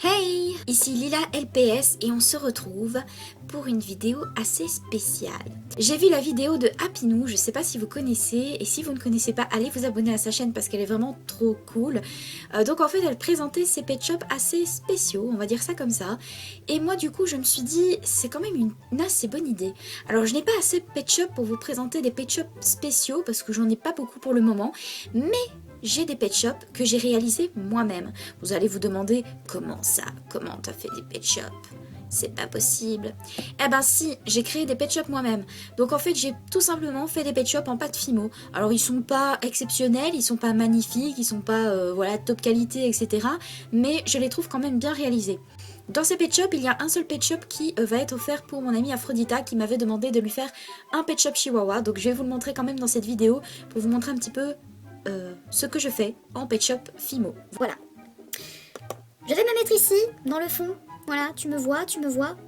Hey, ici Lila LPS et on se retrouve pour une vidéo assez spéciale. J'ai vu la vidéo de Happynou, je sais pas si vous connaissez, et si vous ne connaissez pas, allez vous abonner à sa chaîne parce qu'elle est vraiment trop cool. Donc en fait elle présentait ses pet shops assez spéciaux, on va dire ça comme ça. Et moi du coup je me suis dit, c'est quand même une assez bonne idée. Alors je n'ai pas assez de pet shop pour vous présenter des pet shops spéciaux parce que j'en ai pas beaucoup pour le moment, mais j'ai des pet shops que j'ai réalisés moi-même. Vous allez vous demander, comment ça? Comment t'as fait des pet shops? C'est pas possible. Eh ben si, j'ai créé des pet shops moi-même. Donc en fait, j'ai tout simplement fait des pet shops en pâte Fimo. Alors ils sont pas exceptionnels, ils sont pas magnifiques, ils sont pas voilà top qualité, etc. Mais je les trouve quand même bien réalisés. Dans ces pet shops, il y a un seul pet shop qui va être offert pour mon amie Aphrodita qui m'avait demandé de lui faire un pet shop chihuahua. Donc je vais vous le montrer quand même dans cette vidéo pour vous montrer un petit peu ce que je fais en pet shop Fimo. Voilà. Je vais me mettre ici, dans le fond. Voilà, tu me vois,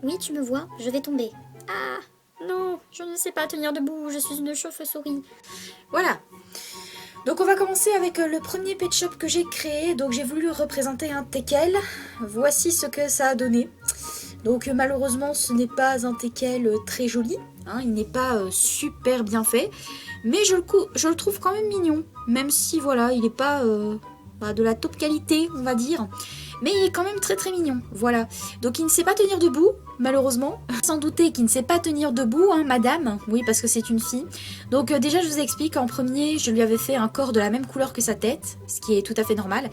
oui tu me vois, je vais tomber. Ah, non, je ne sais pas tenir debout, je suis une chauve-souris. Voilà. Donc on va commencer avec le premier pet shop que j'ai créé. Donc j'ai voulu représenter un teckel. Voici ce que ça a donné. Donc malheureusement ce n'est pas un teckel très joli. Hein, il n'est pas super bien fait. Mais je le trouve quand même mignon. Même si voilà, il n'est pas de la top qualité on va dire. Mais il est quand même très très mignon, voilà. Donc il ne sait pas tenir debout, malheureusement. Sans douter qu'il ne sait pas tenir debout, hein, madame. Oui, parce que c'est une fille. Donc déjà je vous explique, en premier, je lui avais fait un corps de la même couleur que sa tête, ce qui est tout à fait normal.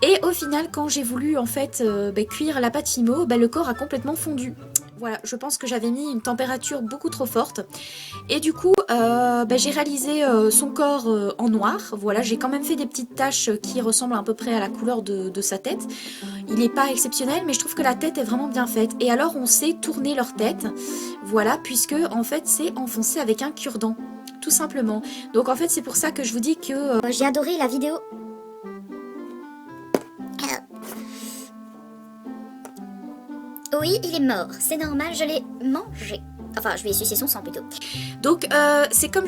Et au final, quand j'ai voulu en fait cuire la pâte Fimo, le corps a complètement fondu. Voilà, je pense que j'avais mis une température beaucoup trop forte. Et du coup, j'ai réalisé son corps en noir. Voilà, j'ai quand même fait des petites taches qui ressemblent à peu près à la couleur de sa tête. Il n'est pas exceptionnel, mais je trouve que la tête est vraiment bien faite. Et alors, on sait tourner leur tête. Voilà, puisque en fait, c'est enfoncé avec un cure-dent. Tout simplement. Donc en fait, c'est pour ça que je vous dis que... J'ai adoré la vidéo. Oui, il est mort, c'est normal, je l'ai mangé. Enfin, je vais sucer son sang plutôt. Donc, c'est comme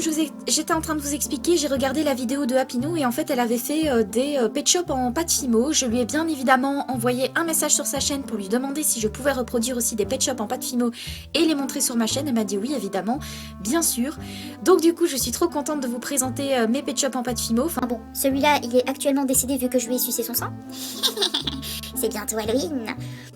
j'étais en train de vous expliquer, j'ai regardé la vidéo de Happynou et en fait, elle avait fait des pet shops en pâte Fimo. Je lui ai bien évidemment envoyé un message sur sa chaîne pour lui demander si je pouvais reproduire aussi des pet shops en pâte Fimo et les montrer sur ma chaîne. Elle m'a dit oui, évidemment, bien sûr. Donc, du coup, je suis trop contente de vous présenter mes pet shops en pâte Fimo. Enfin, bon, celui-là, il est actuellement décédé vu que je lui ai sucé son sang. C'est bientôt Halloween.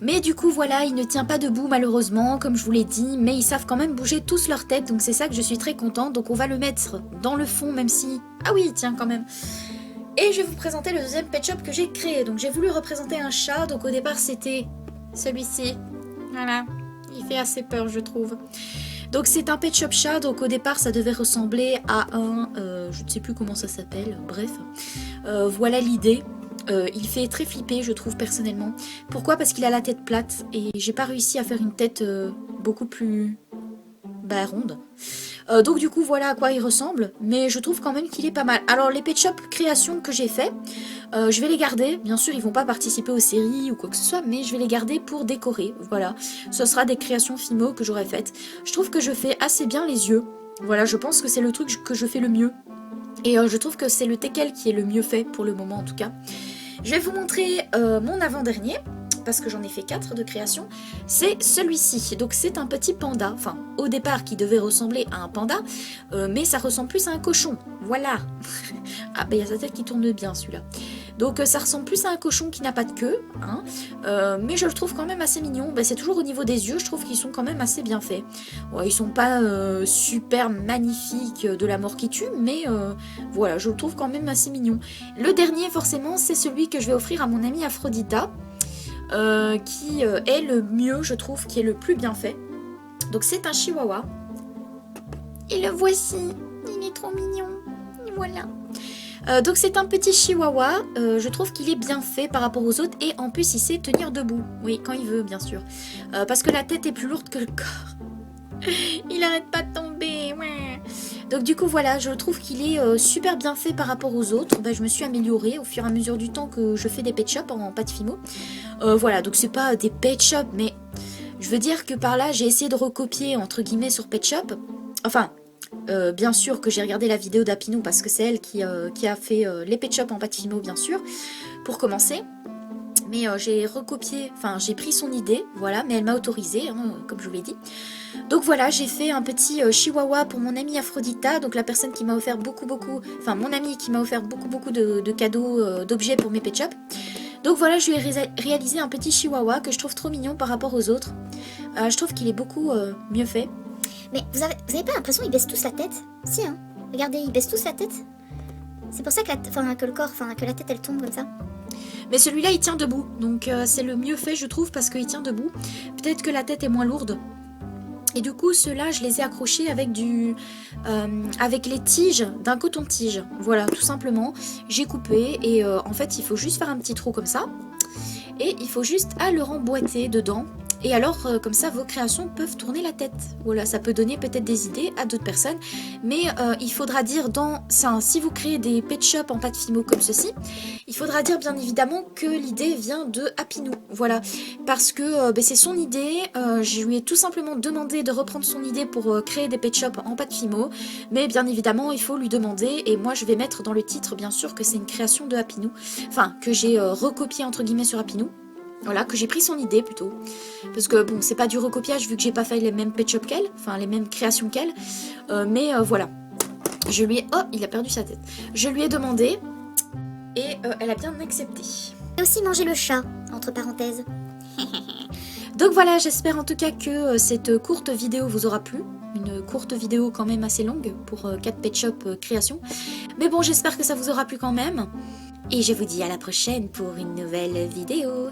Mais du coup voilà, il ne tient pas debout malheureusement, comme je vous l'ai dit, mais ils savent quand même bouger tous leur tête, donc c'est ça que je suis très contente. Donc on va le mettre dans le fond, même si... Ah oui, il tient quand même. Et je vais vous présenter le deuxième pet shop que j'ai créé. Donc j'ai voulu représenter un chat, donc au départ c'était celui-ci. Voilà, il fait assez peur je trouve. Donc c'est un pet shop chat, donc au départ ça devait ressembler à un... je ne sais plus comment ça s'appelle, bref. Voilà l'idée. Il fait très flipper je trouve personnellement. Pourquoi? Parce qu'il a la tête plate et j'ai pas réussi à faire une tête beaucoup plus ronde. Donc du coup voilà à quoi il ressemble, mais je trouve quand même qu'il est pas mal. Alors les pet shop créations que j'ai fait, je vais les garder. Bien sûr ils vont pas participer aux séries ou quoi que ce soit, mais je vais les garder pour décorer. Voilà, ce sera des créations Fimo que j'aurais faites. Je trouve que je fais assez bien les yeux. Voilà, je pense que c'est le truc que je fais le mieux. Et je trouve que c'est le teckel qui est le mieux fait pour le moment en tout cas. Je vais vous montrer mon avant-dernier, parce que j'en ai fait 4 de création. C'est celui-ci, donc c'est un petit panda, enfin au départ qui devait ressembler à un panda, mais ça ressemble plus à un cochon, voilà. Ah il y a sa tête qui tourne bien celui-là. Donc ça ressemble plus à un cochon qui n'a pas de queue, hein, mais je le trouve quand même assez mignon. C'est toujours au niveau des yeux, je trouve qu'ils sont quand même assez bien faits. Ouais, ils sont pas super magnifiques de la mort qui tue, mais voilà, je le trouve quand même assez mignon. Le dernier forcément, c'est celui que je vais offrir à mon amie Aphrodita, qui est le mieux, je trouve, qui est le plus bien fait. Donc c'est un chihuahua. Et le voici, il est trop mignon, et voilà. Donc c'est un petit chihuahua, je trouve qu'il est bien fait par rapport aux autres et en plus il sait tenir debout, oui quand il veut bien sûr, parce que la tête est plus lourde que le corps, il arrête pas de tomber, ouais. Donc du coup voilà, je trouve qu'il est super bien fait par rapport aux autres. Je me suis améliorée au fur et à mesure du temps que je fais des pet shops en pâte Fimo, voilà, donc c'est pas des pet shops mais je veux dire que par là j'ai essayé de recopier entre guillemets sur pet shop, enfin... bien sûr que j'ai regardé la vidéo d'Happynou parce que c'est elle qui a fait les pet shops en pâte Fimo bien sûr, pour commencer. Mais j'ai recopié, enfin j'ai pris son idée, voilà, mais elle m'a autorisé, hein, comme je vous l'ai dit. Donc voilà, j'ai fait un petit chihuahua pour mon amie Aphrodita, donc la personne qui m'a offert beaucoup, enfin mon amie qui m'a offert beaucoup de cadeaux, d'objets pour mes pet shops. Donc voilà, je lui ai réalisé un petit chihuahua que je trouve trop mignon par rapport aux autres. Je trouve qu'il est beaucoup mieux fait. Mais vous avez pas l'impression qu'ils baissent tous la tête? Si, hein. Regardez, ils baissent tous la tête. C'est pour ça que, que le corps, que la tête elle tombe comme ça. Mais celui-là il tient debout, donc c'est le mieux fait je trouve parce qu'il tient debout. Peut-être que la tête est moins lourde. Et du coup ceux-là je les ai accrochés avec avec les tiges d'un coton-tige. Voilà, tout simplement. J'ai coupé et en fait il faut juste faire un petit trou comme ça. Et il faut juste le remboîter dedans. Et alors, comme ça, vos créations peuvent tourner la tête. Voilà, ça peut donner peut-être des idées à d'autres personnes. Mais il faudra dire si vous créez des pet shops en pâte Fimo comme ceci, il faudra dire bien évidemment que l'idée vient de Happy Nous. Voilà, parce que c'est son idée. Je lui ai tout simplement demandé de reprendre son idée pour créer des pet shops en pâte Fimo. Mais bien évidemment, il faut lui demander. Et moi, je vais mettre dans le titre, bien sûr, que c'est une création de Happy Nous. Enfin, que j'ai recopié entre guillemets sur Happy Nous. Voilà, que j'ai pris son idée plutôt. Parce que bon, c'est pas du recopiage vu que j'ai pas fait les mêmes pet shop qu'elle, enfin les mêmes créations qu'elle. Mais voilà. Je lui ai... Oh, il a perdu sa tête. Je lui ai demandé et elle a bien accepté. Et aussi manger le chat, entre parenthèses. Donc voilà, j'espère en tout cas que cette courte vidéo vous aura plu. Une courte vidéo quand même assez longue pour 4 pet shop créations. Mais bon, j'espère que ça vous aura plu quand même. Et je vous dis à la prochaine pour une nouvelle vidéo.